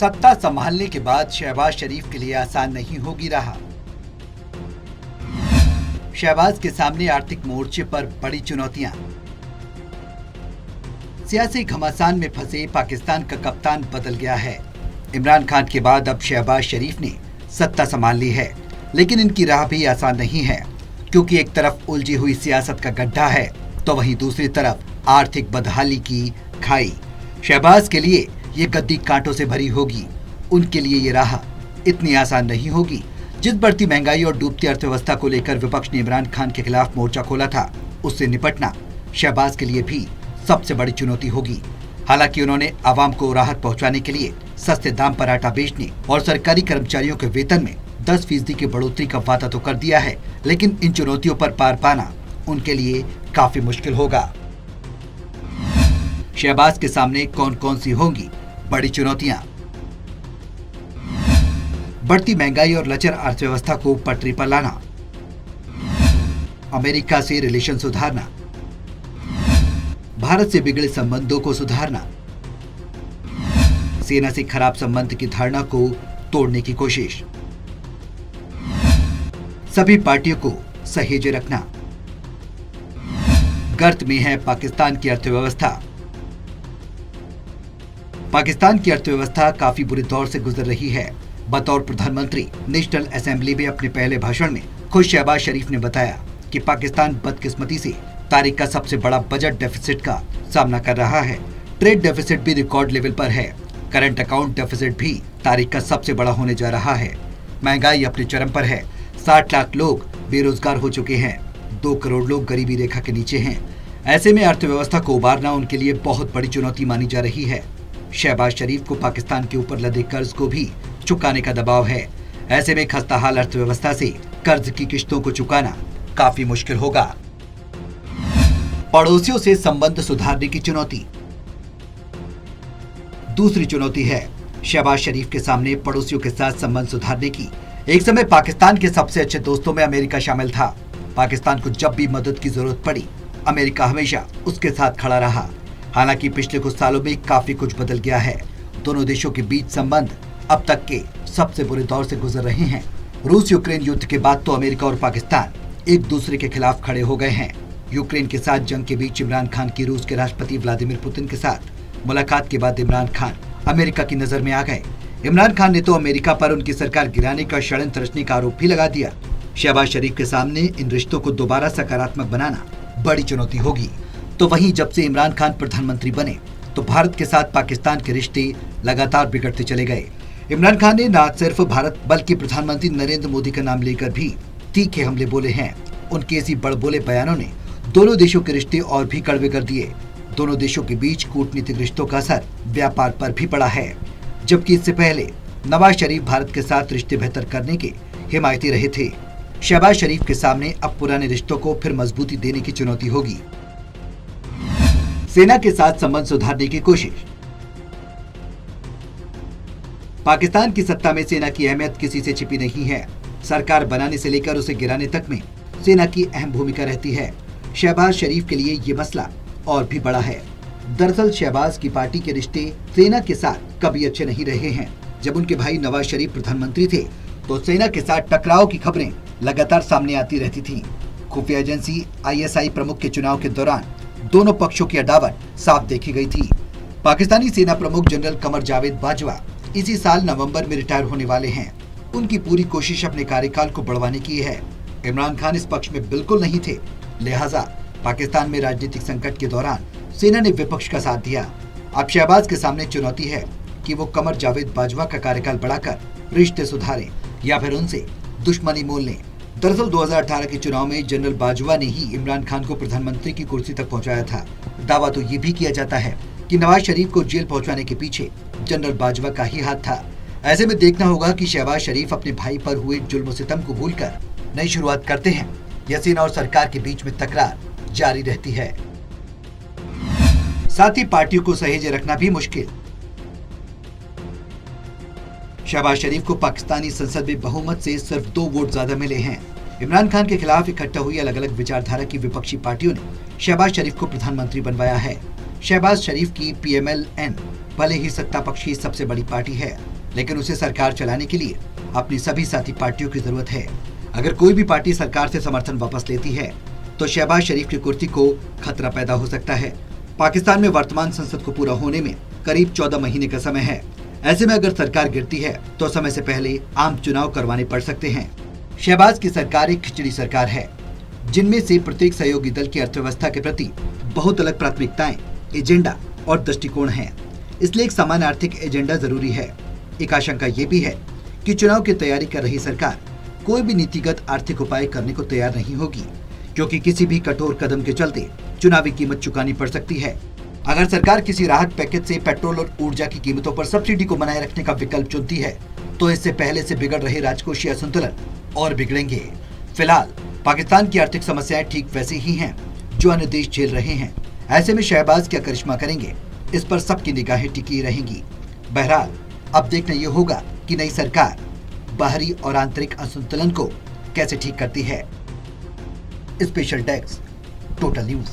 सत्ता संभालने के बाद शहबाज शरीफ के लिए आसान नहीं होगी राह। शहबाज के सामने आर्थिक मोर्चे पर बड़ी चुनौतियां। सियासी घमासान में फंसे पाकिस्तान का कप्तान बदल गया है। इमरान खान के बाद अब शहबाज शरीफ ने सत्ता संभाल ली है, लेकिन इनकी राह भी आसान नहीं है, क्योंकि एक तरफ उलझी हुई सियासत का गड्ढा है तो वहीं दूसरी तरफ आर्थिक बदहाली की खाई। शहबाज के लिए ये गद्दी कांटों से भरी होगी, उनके लिए ये राह इतनी आसान नहीं होगी। जिस बढ़ती महंगाई और डूबती अर्थव्यवस्था को लेकर विपक्ष ने इमरान खान के खिलाफ मोर्चा खोला था, उससे निपटना शहबाज के लिए भी सबसे बड़ी चुनौती होगी। हालांकि उन्होंने आवाम को राहत पहुंचाने के लिए सस्ते दाम पर आटा बेचने और सरकारी कर्मचारियों के वेतन में 10% की बढ़ोतरी का वादा तो कर दिया है, लेकिन इन चुनौतियों पर पार पाना उनके लिए काफी मुश्किल होगा। शहबाज के सामने कौन कौन सी होंगी बड़ी चुनौतियां? बढ़ती महंगाई और लचर अर्थव्यवस्था को पटरी पर लाना, अमेरिका से रिलेशन सुधारना, भारत से बिगड़े संबंधों को सुधारना, सेना से खराब संबंध की धारणा को तोड़ने की कोशिश, सभी पार्टियों को सहेजे रखना। गर्त में है पाकिस्तान की अर्थव्यवस्था। पाकिस्तान की अर्थव्यवस्था काफी बुरे दौर से गुजर रही है। बतौर प्रधानमंत्री नेशनल असेंबली में अपने पहले भाषण में खुद शहबाज शरीफ ने बताया कि पाकिस्तान बदकिस्मती से तारीख का सबसे बड़ा बजट डेफिसिट का सामना कर रहा है। ट्रेड डेफिसिट भी रिकॉर्ड लेवल पर है। करंट अकाउंट डेफिसिट भी तारीख का सबसे बड़ा होने जा रहा है। महंगाई अपने चरम पर है। 60 लाख लोग बेरोजगार हो चुके हैं। 2 करोड़ लोग गरीबी रेखा के नीचे हैं। ऐसे में अर्थव्यवस्था को उबारना उनके लिए बहुत बड़ी चुनौती मानी जा रही है। शहबाज शरीफ को पाकिस्तान के ऊपर लदे कर्ज को भी चुकाने का दबाव है। ऐसे में खस्ताहाल अर्थव्यवस्था से कर्ज की किश्तों को चुकाना काफी मुश्किल होगा। पड़ोसियों से संबंध सुधारने की चुनौती। दूसरी चुनौती है शहबाज शरीफ के सामने पड़ोसियों के साथ संबंध सुधारने की। एक समय पाकिस्तान के सबसे अच्छे दोस्तों में अमेरिका शामिल था। पाकिस्तान को जब भी मदद की जरूरत पड़ी, अमेरिका हमेशा उसके साथ खड़ा रहा। हालांकि पिछले कुछ सालों में काफी कुछ बदल गया है। दोनों देशों के बीच संबंध अब तक के सबसे बुरे दौर से गुजर रहे हैं। रूस यूक्रेन युद्ध के बाद तो अमेरिका और पाकिस्तान एक दूसरे के खिलाफ खड़े हो गए हैं। यूक्रेन के साथ जंग के बीच इमरान खान की रूस के राष्ट्रपति व्लादिमीर पुतिन के साथ मुलाकात के बाद इमरान खान अमेरिका की नजर में आ गए। इमरान खान ने तो अमेरिका पर उनकी सरकार गिराने का षड्यंत्र रचने का आरोप भी लगा दिया। शहबाज शरीफ के सामने इन रिश्तों को दोबारा सकारात्मक बनाना बड़ी चुनौती होगी। तो वहीं जब से इमरान खान प्रधानमंत्री बने तो भारत के साथ पाकिस्तान के रिश्ते लगातार बिगड़ते चले गए। इमरान खान ने न सिर्फ भारत बल्कि प्रधानमंत्री नरेंद्र मोदी का नाम लेकर भी तीखे हमले बोले हैं। उनके ऐसी बड़बोले बयानों ने दोनों देशों के रिश्ते और भी कड़वे कर दिए। दोनों देशों के बीच कूटनीतिक रिश्तों का असर व्यापार पर भी पड़ा है। जबकि इससे पहले नवाज शरीफ भारत के साथ रिश्ते बेहतर करने के हिमायती रहे थे। शहबाज शरीफ के सामने अब पुराने रिश्तों को फिर मजबूती देने की चुनौती होगी। सेना के साथ संबंध सुधारने की कोशिश। पाकिस्तान की सत्ता में सेना की अहमियत किसी से छिपी नहीं है। सरकार बनाने से लेकर उसे गिराने तक में सेना की अहम भूमिका रहती है। शहबाज शरीफ के लिए ये मसला और भी बड़ा है। दरअसल शहबाज की पार्टी के रिश्ते सेना के साथ कभी अच्छे नहीं रहे हैं। जब उनके भाई नवाज शरीफ प्रधानमंत्री थे तो सेना के साथ टकराव की खबरें लगातार सामने आती रहती थी। खुफिया एजेंसी ISI प्रमुख के चुनाव के दौरान दोनों पक्षों की अदावत साफ देखी गई थी। पाकिस्तानी सेना प्रमुख जनरल कमर जावेद बाजवा इसी साल नवंबर में रिटायर होने वाले हैं। उनकी पूरी कोशिश अपने कार्यकाल को बढ़वाने की है। इमरान खान इस पक्ष में बिल्कुल नहीं थे, लिहाजा पाकिस्तान में राजनीतिक संकट के दौरान सेना ने विपक्ष का साथ दिया। अब शहबाज के सामने चुनौती है कि वो कमर जावेद बाजवा का कार्यकाल बढ़ाकर रिश्ते सुधारें या फिर उनसे दुश्मनी मोल लें। दरअसल 2018 के चुनाव में जनरल बाजवा ने ही इमरान खान को प्रधानमंत्री की कुर्सी तक पहुंचाया था। दावा तो ये भी किया जाता है कि नवाज शरीफ को जेल पहुंचाने के पीछे जनरल बाजवा का ही हाथ था। ऐसे में देखना होगा कि शहबाज शरीफ अपने भाई पर हुए जुल्म सितम को भूलकर नई शुरुआत करते हैं या सेना और सरकार के बीच में तकरार जारी रहती है। साथ ही पार्टियों को सहेजे रखना भी मुश्किल। शहबाज शरीफ को पाकिस्तानी संसद में बहुमत से सिर्फ 2 वोट ज्यादा मिले हैं। इमरान खान के खिलाफ इकट्ठा हुई अलग अलग विचारधारा की विपक्षी पार्टियों ने शहबाज शरीफ को प्रधानमंत्री बनवाया है। शहबाज शरीफ की PMLN भले ही सत्ता पक्ष की सबसे बड़ी पार्टी है, लेकिन उसे सरकार चलाने के लिए अपनी सभी साथी पार्टियों की जरूरत है। अगर कोई भी पार्टी सरकार से समर्थन वापस लेती है तो शहबाज शरीफ की कुर्सी को खतरा पैदा हो सकता है। पाकिस्तान में वर्तमान संसद को पूरा होने में करीब 14 महीने का समय है। ऐसे में अगर सरकार गिरती है तो समय से पहले आम चुनाव करवाने पड़ सकते हैं। शहबाज की सरकार एक खिचड़ी सरकार है, जिनमें से प्रत्येक सहयोगी दल की अर्थव्यवस्था के प्रति बहुत अलग प्राथमिकताएं, एजेंडा और दृष्टिकोण हैं। इसलिए एक समान आर्थिक एजेंडा जरूरी है। एक आशंका ये भी है कि चुनाव की तैयारी कर रही सरकार कोई भी नीतिगत आर्थिक उपाय करने को तैयार नहीं होगी, क्योंकि किसी भी कठोर कदम के चलते चुनावी कीमत चुकानी पड़ सकती है। अगर सरकार किसी राहत पैकेज से पेट्रोल और ऊर्जा की कीमतों पर सब्सिडी को बनाए रखने का विकल्प चुनती है तो इससे पहले से बिगड़ रहे राजकोषीय संतुलन और बिगड़ेंगे। फिलहाल पाकिस्तान की आर्थिक समस्याएं ठीक वैसी ही हैं जो अन्य देश झेल रहे हैं। ऐसे में शहबाज क्या करिश्मा करेंगे, इस पर सबकी निगाहें टिकी रहेंगी। बहरहाल अब देखना ये होगा कि नई सरकार बाहरी और आंतरिक असंतुलन को कैसे ठीक करती है। Special desk, total news.